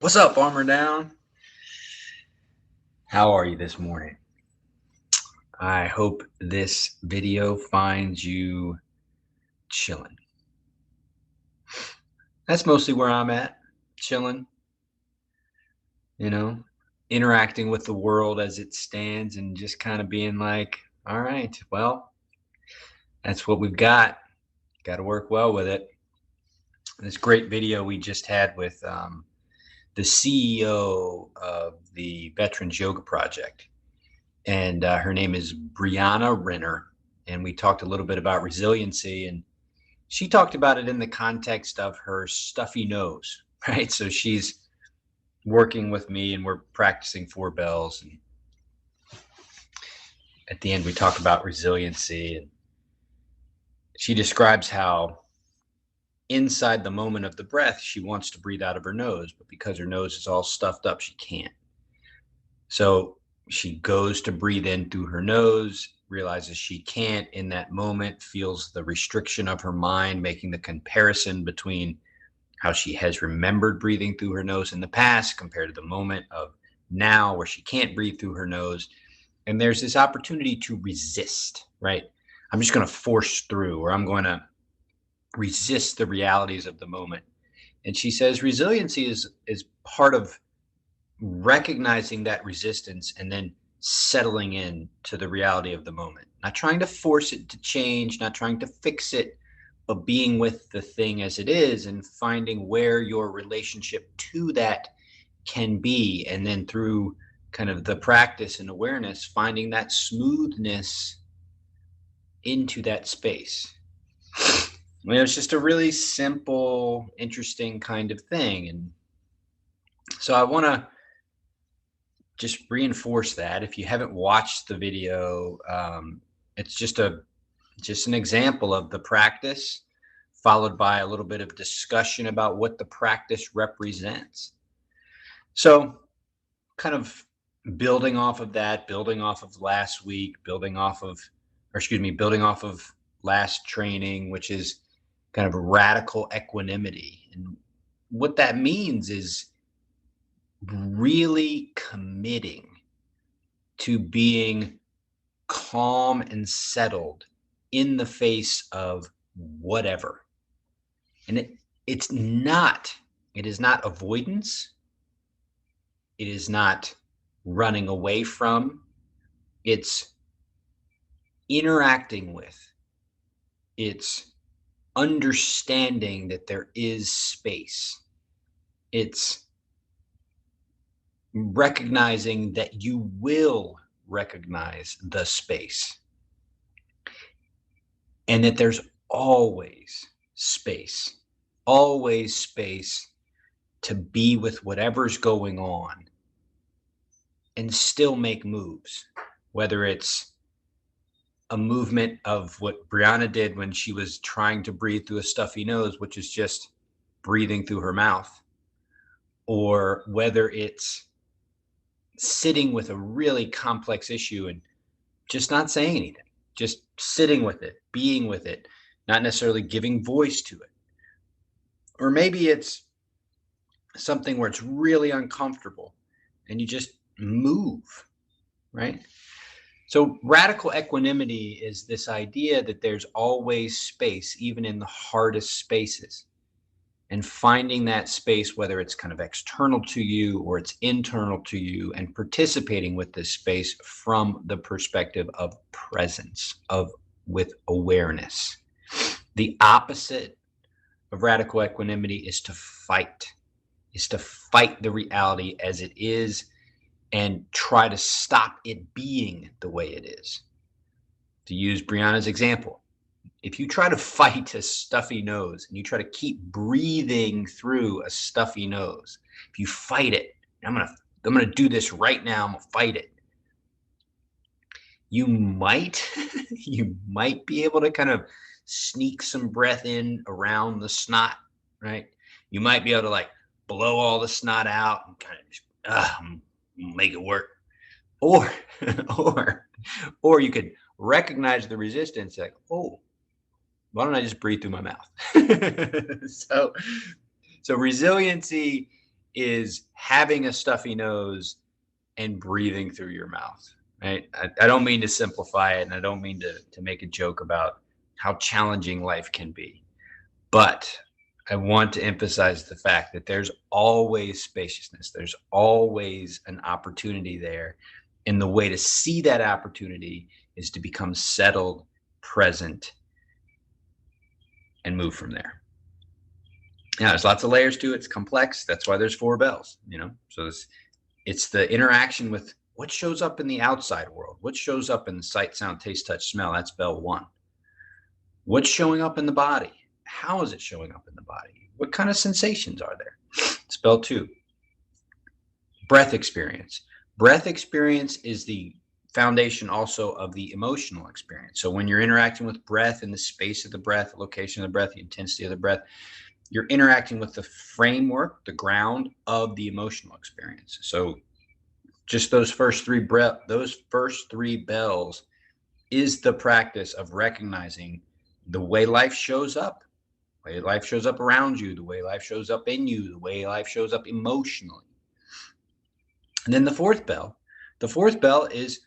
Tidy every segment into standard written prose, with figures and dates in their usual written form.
What's up, Armor Down? How are you this morning? I hope this video finds you chilling. That's mostly where I'm at, chilling, interacting with the world as it stands and just kind of being like, all right, well, that's what we've got. Got to work well with it. This great video we just had with the CEO of the Veterans Yoga Project. And her name is Brianna Renner. And we talked a little bit about resiliency, and she talked about it in the context of her stuffy nose, right? So she's working with me and we're practicing 4 bells. And at the end, we talk about resiliency. And she describes how inside the moment of the breath, she wants to breathe out of her nose, but because her nose is all stuffed up, she can't. So she goes to breathe in through her nose, realizes she can't in that moment, feels the restriction of her mind, making the comparison between how she has remembered breathing through her nose in the past compared to the moment of now where she can't breathe through her nose. And there's this opportunity to resist, right? I'm just going to force through, or I'm going to resist the realities of the moment. And she says resiliency is part of recognizing that resistance and then settling in to the reality of the moment, not trying to force it to change, not trying to fix it, but being with the thing as it is and finding where your relationship to that can be. And then through kind of the practice and awareness, finding that smoothness into that space. It's just a really simple, interesting kind of thing. And so I want to just reinforce that. If you haven't watched the video, it's just an example of the practice, followed by a little bit of discussion about what the practice represents. So kind of building off of that, building off of last week, building off of last training, which is kind of radical equanimity. And what that means is really committing to being calm and settled in the face of whatever. And it is not avoidance. It is not running away from. It's interacting with. It's understanding that there is space. It's recognizing that you will recognize the space and that there's always space to be with whatever's going on and still make moves, whether it's a movement of what Brianna did when she was trying to breathe through a stuffy nose, which is just breathing through her mouth, or whether it's sitting with a really complex issue and just not saying anything, just sitting with it, being with it, not necessarily giving voice to it. Or maybe it's something where it's really uncomfortable and you just move, right? So radical equanimity is this idea that there's always space, even in the hardest spaces. And finding that space, whether it's kind of external to you or it's internal to you, and participating with this space from the perspective of presence, with awareness. The opposite of radical equanimity is to fight the reality as it is and try to stop it being the way it is. To use Brianna's example, if you try to fight a stuffy nose and you try to keep breathing through a stuffy nose, if you fight it, I'm gonna do this right now, I'm gonna fight it. You might be able to kind of sneak some breath in around the snot, right? You might be able to like blow all the snot out and kind of just make it work. Or you could recognize the resistance, like, oh, why don't I just breathe through my mouth? So resiliency is having a stuffy nose and breathing through your mouth. Right? I don't mean to simplify it, and I don't mean to make a joke about how challenging life can be. But I want to emphasize the fact that there's always spaciousness. There's always an opportunity there. And the way to see that opportunity is to become settled, present, and move from there. Now, there's lots of layers to it. It's complex. That's why there's 4 bells, So it's the interaction with what shows up in the outside world, what shows up in the sight, sound, taste, touch, smell. That's bell 1. What's showing up in the body? How is it showing up in the body? What kind of sensations are there? It's bell 2. Breath experience. Breath experience is the foundation also of the emotional experience. So when you're interacting with breath and the space of the breath, the location of the breath, the intensity of the breath, you're interacting with the framework, the ground of the emotional experience. So just those first 3 bells is the practice of recognizing the way life shows up, the way life shows up around you, the way life shows up in you, the way life shows up emotionally. And then the 4th bell is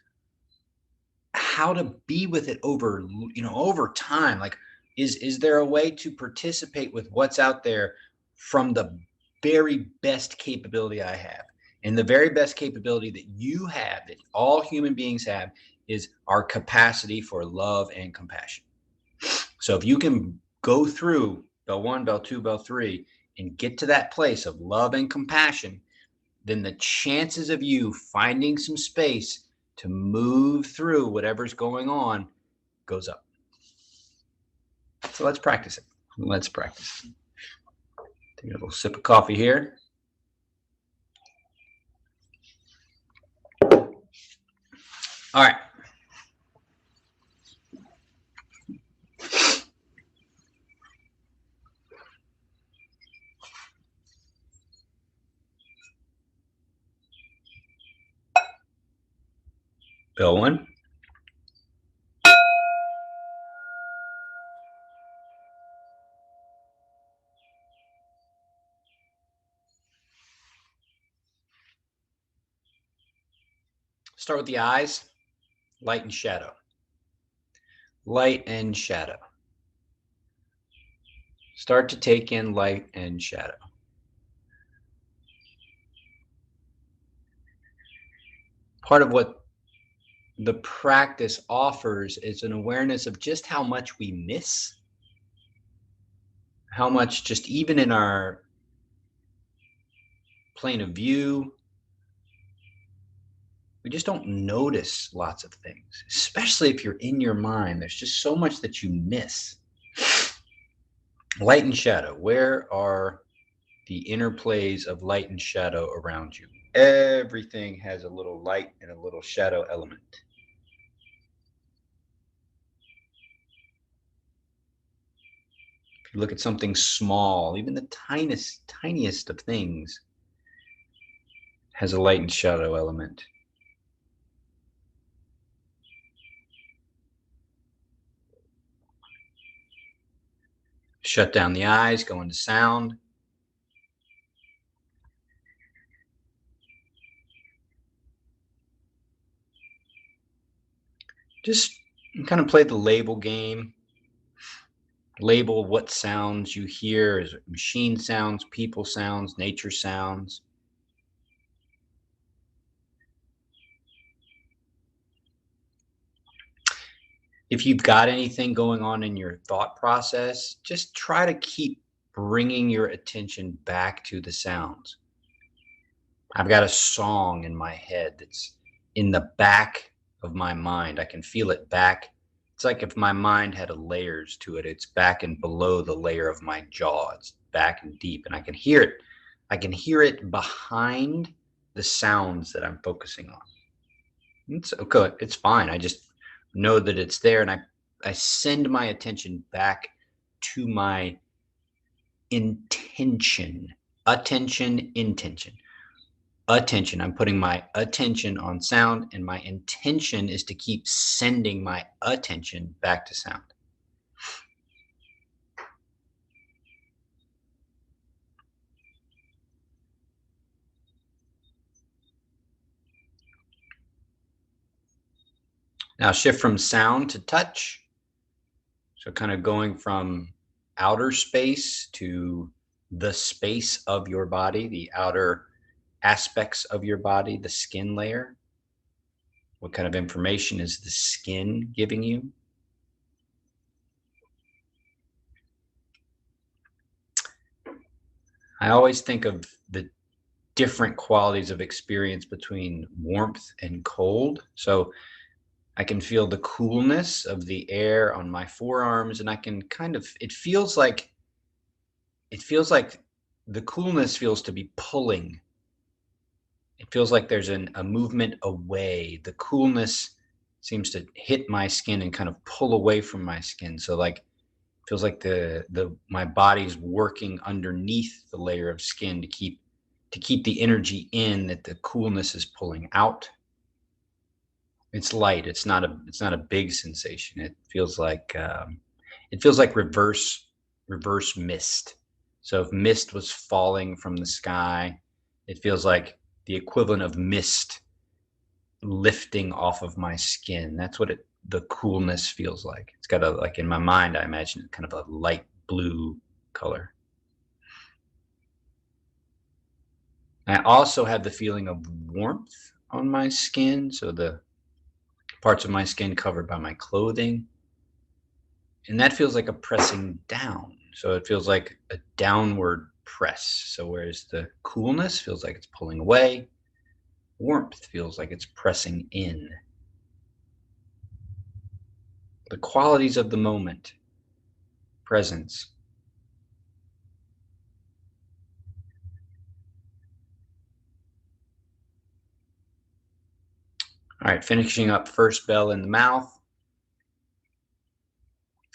how to be with it over time. Like, is there a way to participate with what's out there from the very best capability I have? And the very best capability that you have, that all human beings have, is our capacity for love and compassion. So if you can go through bell 1, bell 2, bell 3, and get to that place of love and compassion, then the chances of you finding some space to move through whatever's going on goes up. So let's practice it. Let's practice. Take a little sip of coffee here. All right. Bell 1. Start with the eyes, light and shadow. Light and shadow. Start to take in light and shadow. Part of what the practice offers is an awareness of just how much we miss, how much just even in our plane of view, we just don't notice lots of things, especially if you're in your mind. There's just so much that you miss. Light and shadow. Where are the interplays of light and shadow around you? Everything has a little light and a little shadow element. If you look at something small, even the tiniest of things has a light and shadow element. Shut down the eyes, go into sound. Just kind of play the label game. Label what sounds you hear. Is it machine sounds, people sounds, nature sounds? If you've got anything going on in your thought process, just try to keep bringing your attention back to the sounds. I've got a song in my head that's in the back of my mind. I can feel it back. It's like if my mind had layers to it. It's back and below the layer of my jaw. It's back and deep, and I can hear it. I can hear it behind the sounds that I'm focusing on. It's okay. It's fine. I just know that it's there, and I send my attention back to my intention. Intention. I'm putting my attention on sound, and my intention is to keep sending my attention back to sound. Now shift from sound to touch. So kind of going from outer space to the space of your body, the outer aspects of your body, the skin layer. What kind of information is the skin giving you? I always think of the different qualities of experience between warmth and cold. So I can feel the coolness of the air on my forearms, and I can kind of, it feels like the coolness feels to be pulling. It feels like there's a movement away. The coolness seems to hit my skin and kind of pull away from my skin. So like feels like my body's working underneath the layer of skin to keep the energy in that the coolness is pulling out. It's light. It's not a big sensation. It feels like reverse mist. So if mist was falling from the sky, it feels like the equivalent of mist lifting off of my skin. That's what the coolness feels like. It's got like in my mind, I imagine it kind of a light blue color. I also have the feeling of warmth on my skin. So the parts of my skin covered by my clothing. And that feels like a pressing down. So it feels like a downward press. So whereas the coolness feels like it's pulling away, warmth feels like it's pressing in. The qualities of the moment, presence. All right, finishing up first bell in the mouth,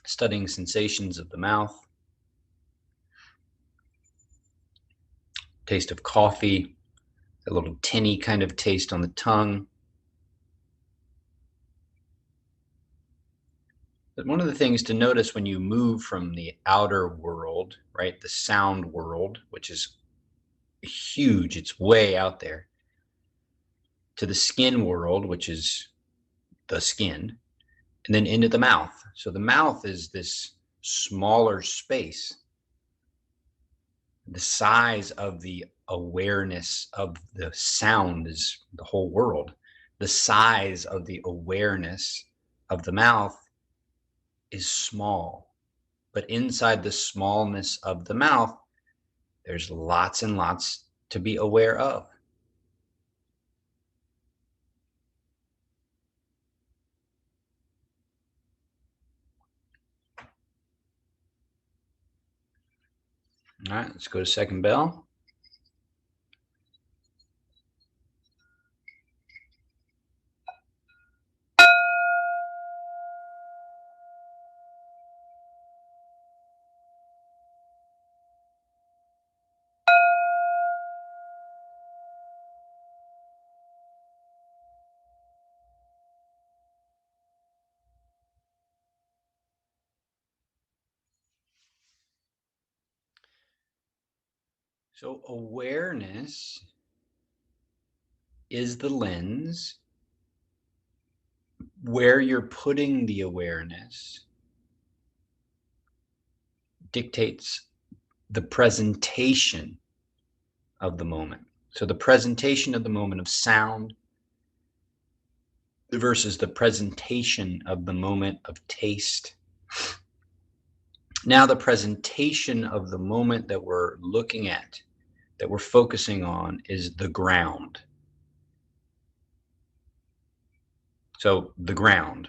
studying sensations of the mouth, taste of coffee, a little tinny kind of taste on the tongue. But one of the things to notice when you move from the outer world, right, the sound world, which is huge, it's way out there, to the skin world, which is the skin, and then into the mouth. So the mouth is this smaller space. The size of the awareness of the sound is the whole world. The size of the awareness of the mouth is small. But inside the smallness of the mouth, there's lots and lots to be aware of. All right, let's go to second bell. So awareness is the lens. Where you're putting the awareness dictates the presentation of the moment. So the presentation of the moment of sound versus the presentation of the moment of taste. Now the presentation of the moment that we're looking at, that we're focusing on, is the ground. So the ground,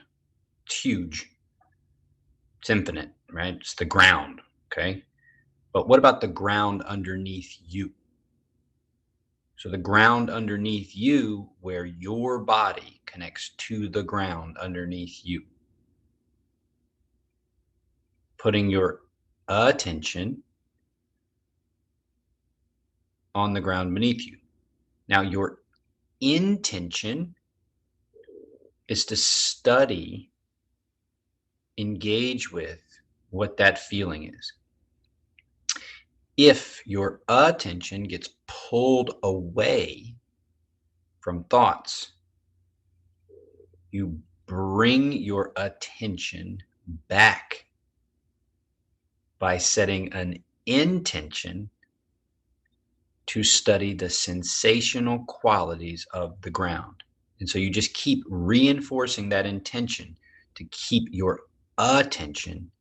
it's huge. It's infinite, right? It's the ground, okay? But what about the ground underneath you? So the ground underneath you, where your body connects to the ground underneath you. Putting your attention on the ground beneath you. Now, your intention is to study, engage with what that feeling is. If your attention gets pulled away from thoughts, you bring your attention back by setting an intention to study the sensational qualities of the ground. And so you just keep reinforcing that intention to keep your attention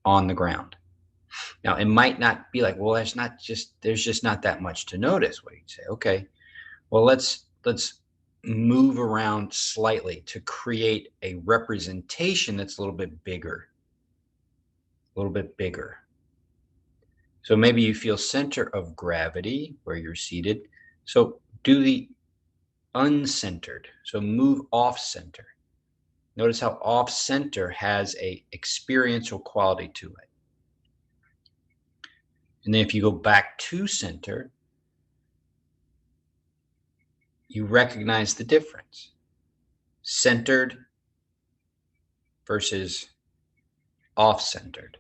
on the ground. Now, it might not be like, well, there's just not that much to notice. Well, you say, okay, well, let's move around slightly to create a representation that's a little bit bigger. So maybe you feel center of gravity where you're seated. So do the uncentered. So move off center. Notice how off center has a experiential quality to it. And then if you go back to center, you recognize the difference. Centered versus off-centered.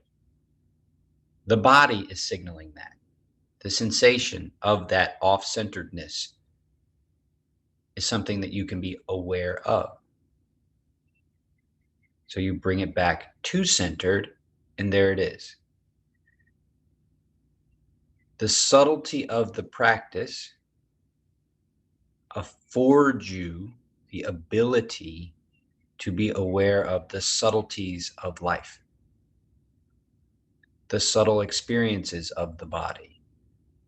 The body is signaling that. The sensation of that off-centeredness is something that you can be aware of. So you bring it back to centered, and there it is. The subtlety of the practice affords you the ability to be aware of the subtleties of life, the subtle experiences of the body.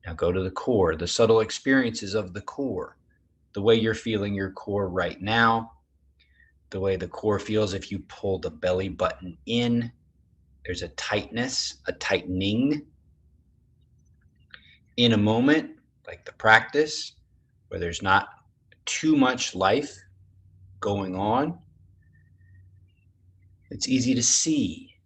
Now go to the core, the subtle experiences of the core, the way you're feeling your core right now, the way the core feels if you pull the belly button in. There's a tightness, a tightening. In a moment, like the practice, where there's not too much life going on, it's easy to see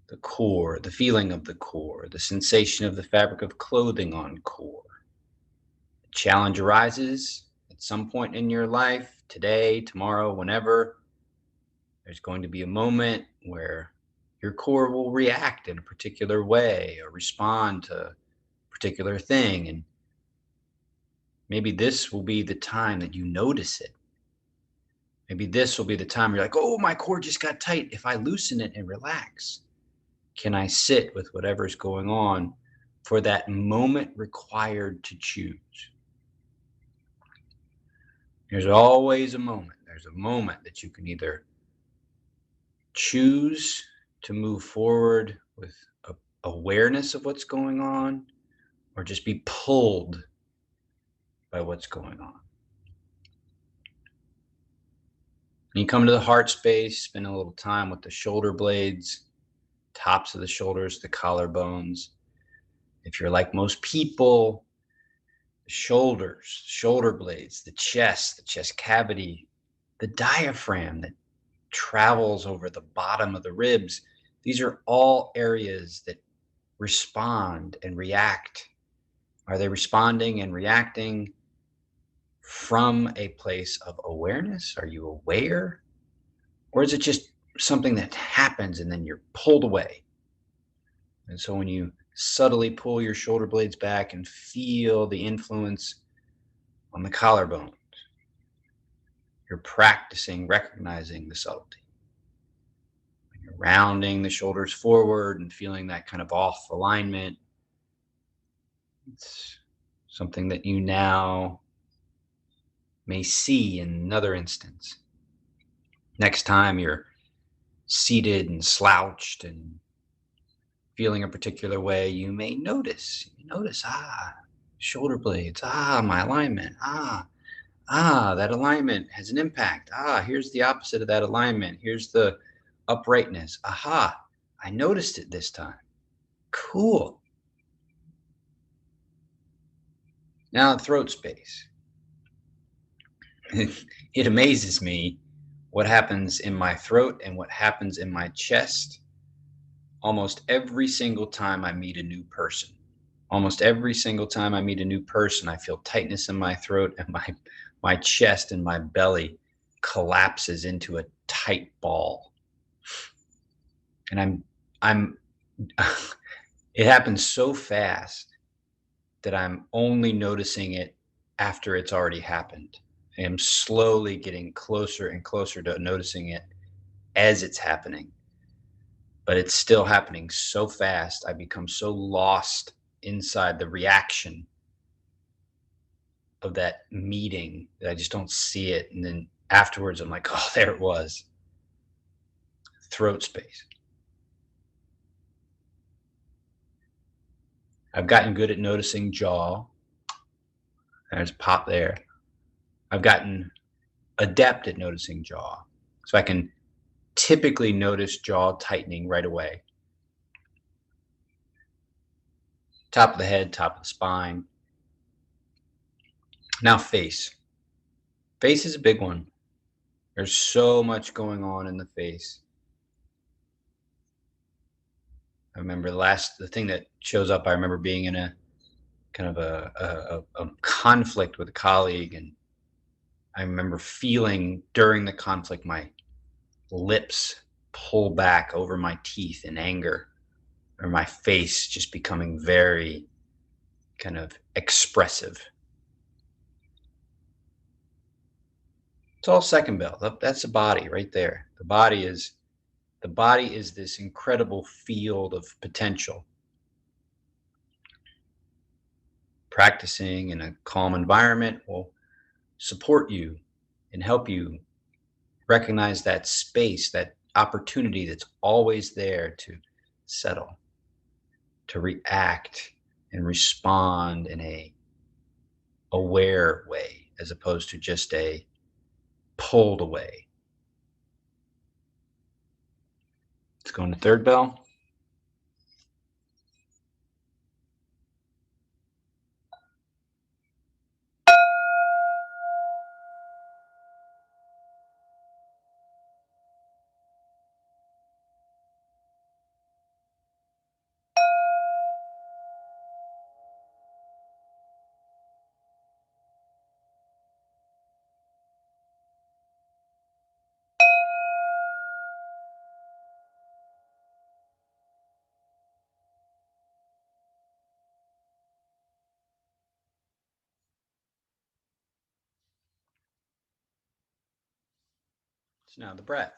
the core, the feeling of the core, the sensation of the fabric of clothing on core. The challenge arises at some point in your life, today, tomorrow, whenever. There's going to be a moment where your core will react in a particular way or respond to a particular thing. And maybe this will be the time that you notice it. Maybe this will be the time you're like, oh, my core just got tight. If I loosen it and relax, can I sit with whatever's going on for that moment required to choose? There's always a moment. There's a moment that you can either choose to move forward with awareness of what's going on or just be pulled by what's going on. When you come to the heart space, spend a little time with the shoulder blades, tops of the shoulders, the collarbones. If you're like most people, the shoulders, shoulder blades, the chest cavity, the diaphragm that travels over the bottom of the ribs, these are all areas that respond and react. Are they responding and reacting from a place of awareness? Are you aware? Or is it just something that happens and then you're pulled away? And so when you subtly pull your shoulder blades back and feel the influence on the collarbones, you're practicing recognizing the subtlety. When you're rounding the shoulders forward and feeling that kind of off alignment, it's something that you now may see in another instance. Next time you're seated and slouched and feeling a particular way, you may notice, shoulder blades, my alignment, that alignment has an impact. Here's the opposite of that alignment. Here's the uprightness. I noticed it this time. Cool. Now throat space. It amazes me what happens in my throat and what happens in my chest almost every single time I meet a new person. Almost every single time I meet a new person, I feel tightness in my throat and my chest and my belly collapses into a tight ball. And I'm it happens so fast that I'm only noticing it after it's already happened. I am slowly getting closer and closer to noticing it as it's happening. But it's still happening so fast. I become so lost inside the reaction of that meeting that I just don't see it. And then afterwards, I'm like, oh, there it was. Throat space. I've gotten good at noticing jaw. There's pop there. I've gotten adept at noticing jaw. So I can typically notice jaw tightening right away. Top of the head, top of the spine. Now face. Face is a big one. There's so much going on in the face. I remember the thing that shows up, I remember being in a kind of a conflict with a colleague. And I remember feeling during the conflict, my lips pull back over my teeth in anger, or my face just becoming very kind of expressive. It's all second bell. That's the body right there. The body is this incredible field of potential. Practicing in a calm environment will support you and help you recognize that space, that opportunity that's always there to settle, to react and respond in a aware way, as opposed to just a pulled away. Let's go into third bell. So now the breath.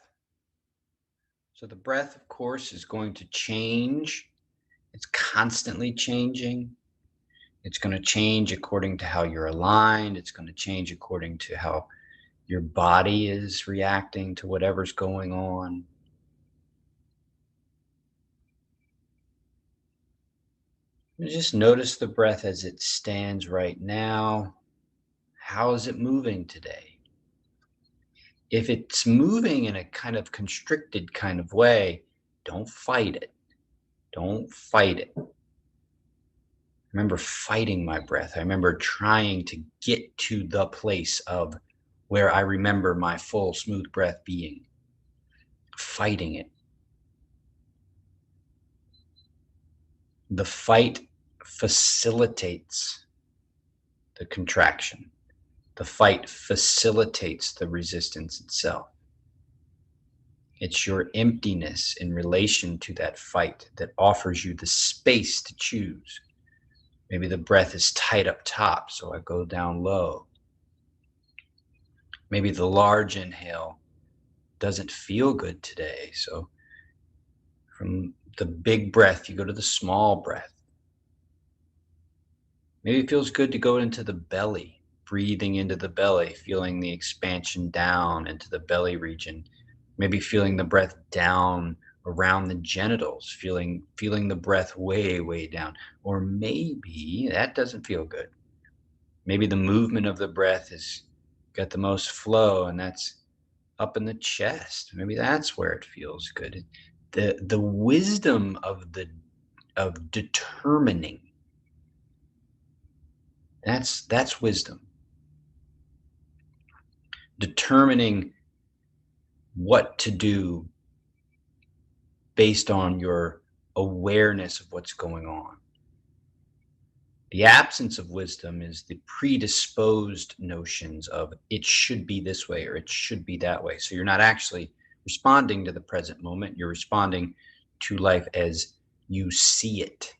So the breath, of course, is going to change. It's constantly changing. It's going to change according to how you're aligned. It's going to change according to how your body is reacting to whatever's going on. You just notice the breath as it stands right now. How is it moving today? If it's moving in a kind of constricted kind of way, don't fight it. Don't fight it. I remember fighting my breath. I remember trying to get to the place of where I remember my full, smooth breath being. Fighting it. The fight facilitates the contraction. The fight facilitates the resistance itself. It's your emptiness in relation to that fight that offers you the space to choose. Maybe the breath is tight up top, so I go down low. Maybe the large inhale doesn't feel good today, so from the big breath, you go to the small breath. Maybe it feels good to go into the belly, breathing into the belly, feeling the expansion down into the belly region. Maybe feeling the breath down around the genitals, feeling the breath way, way down. Or maybe that doesn't feel good. Maybe the movement of the breath has got the most flow, and that's up in the chest. Maybe that's where it feels good. The wisdom of determining, that's wisdom. Determining what to do based on your awareness of what's going on. The absence of wisdom is the predisposed notions of it should be this way or it should be that way. So you're not actually responding to the present moment. You're responding to life as you see it,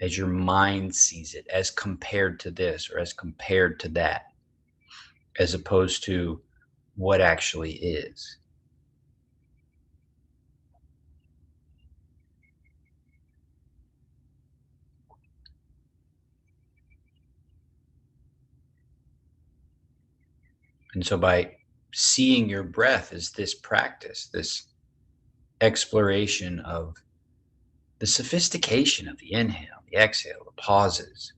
as your mind sees it, as compared to this or as compared to that. as opposed to what actually is. And so by seeing your breath as this practice, this exploration of the sophistication of the inhale, the exhale, the pauses,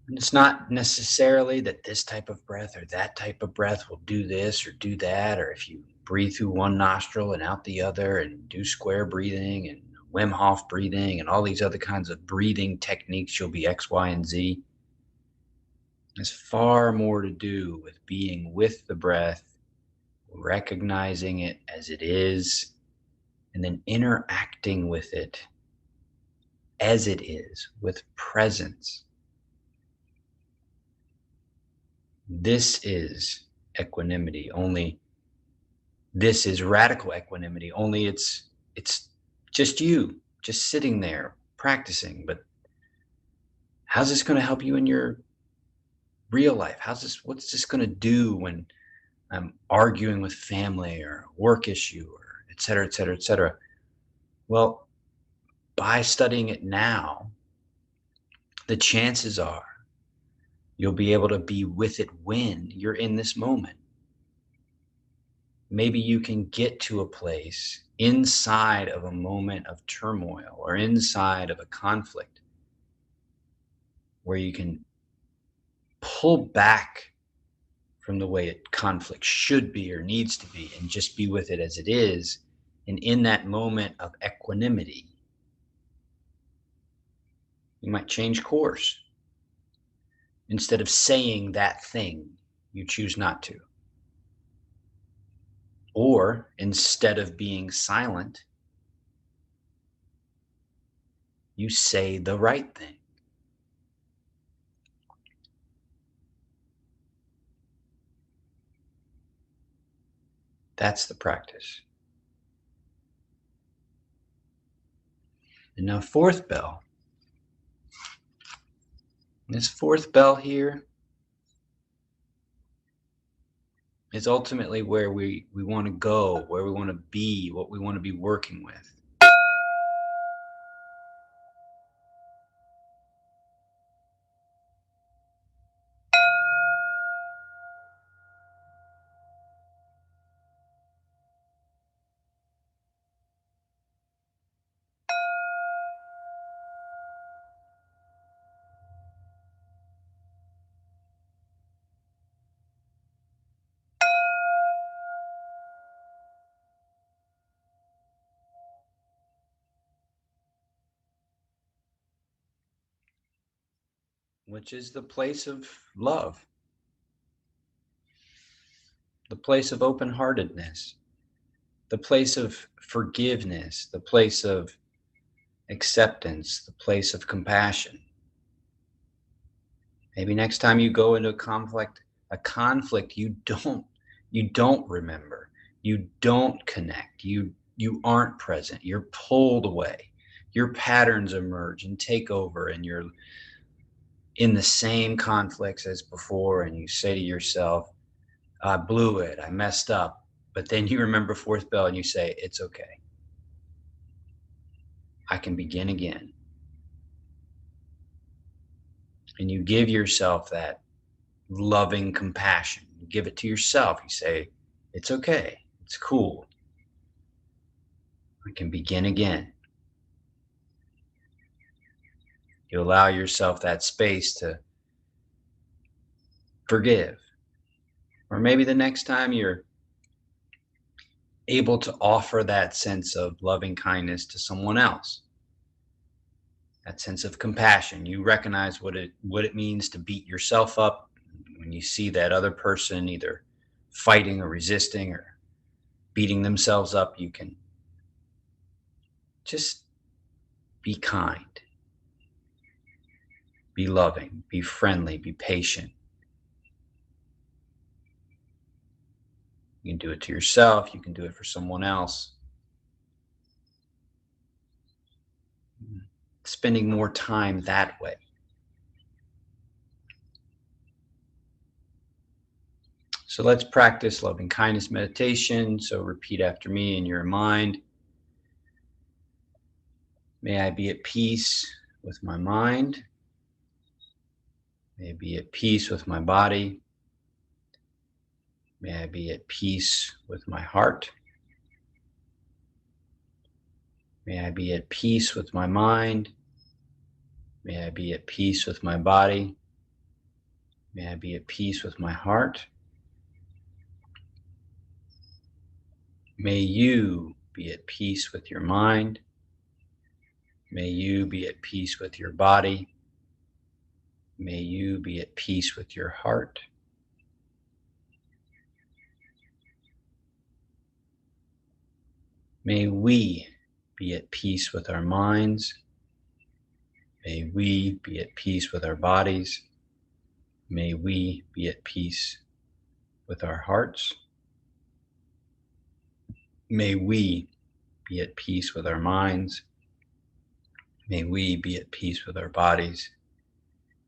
and it's not necessarily that this type of breath or that type of breath will do this or do that, or if you breathe through one nostril and out the other and do square breathing and Wim Hof breathing and all these other kinds of breathing techniques, you'll be X, Y, and Z. There's far more to do with being with the breath, recognizing it as it is, and then interacting with it as it is with presence. This is equanimity, only this is radical equanimity, only it's just you, just sitting there practicing. But how's this going to help you in your real life? What's this going to do when I'm arguing with family or work issue or et cetera, et cetera, et cetera? Well, by studying it now, the chances are you'll be able to be with it when you're in this moment. Maybe you can get to a place inside of a moment of turmoil or inside of a conflict where you can pull back from the way conflict should be or needs to be and just be with it as it is. And in that moment of equanimity, you might change course. Instead of saying that thing, you choose not to. Or instead of being silent, you say the right thing. That's the practice. And now, fourth bell. This fourth bell here is ultimately where we want to go, where we want to be, what we want to be working with. Which is the place of love, the place of open-heartedness, the place of forgiveness, the place of acceptance, the place of compassion. Maybe next time you go into a conflict you don't remember, you don't connect, you aren't present, you're pulled away, your patterns emerge and take over, and you're in the same conflicts as before, and you say to yourself, I blew it, I messed up. But then you remember fourth bell and you say, it's okay. I can begin again. And you give yourself that loving compassion. You give it to yourself. You say, it's okay. It's cool. I can begin again. You allow yourself that space to forgive. Or maybe the next time you're able to offer that sense of loving kindness to someone else, that sense of compassion. You recognize what it means to beat yourself up when you see that other person either fighting or resisting or beating themselves up. You can just be kind, be loving, be friendly, be patient. You can do it to yourself. You can do it for someone else. spending more time that way. So let's practice loving kindness meditation. So repeat after me in your mind. May I be at peace with my mind. May I be at peace with my body. May I be at peace with my heart. May I be at peace with my mind. May I be at peace with my body. May I be at peace with my heart. May you be at peace with your mind. May you be at peace with your body. May you be at peace with your heart. May we be at peace with our minds. May we be at peace with our bodies. May we be at peace with our hearts. May we be at peace with our minds. May we be at peace with our bodies.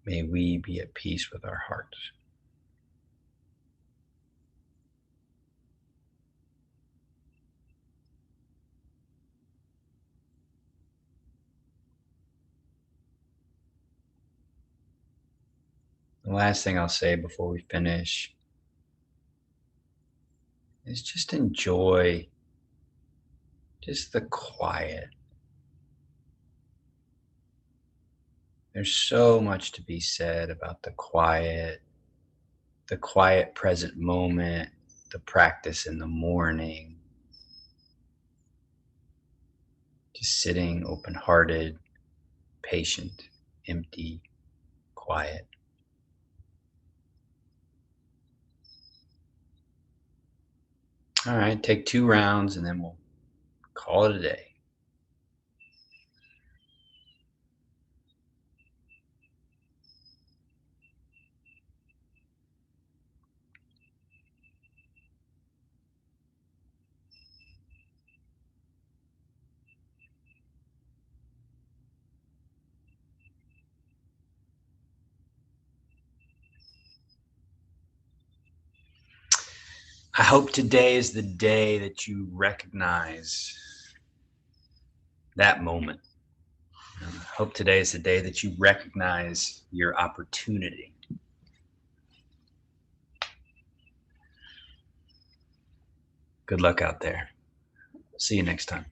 May we be at peace with our hearts. The last thing I'll say before we finish is just enjoy just the quiet. There's so much to be said about the quiet present moment, the practice in the morning, just sitting open-hearted, patient, empty, quiet. All right, take 2 rounds and then we'll call it a day. I hope today is the day that you recognize that moment. I hope today is the day that you recognize your opportunity. Good luck out there. See you next time.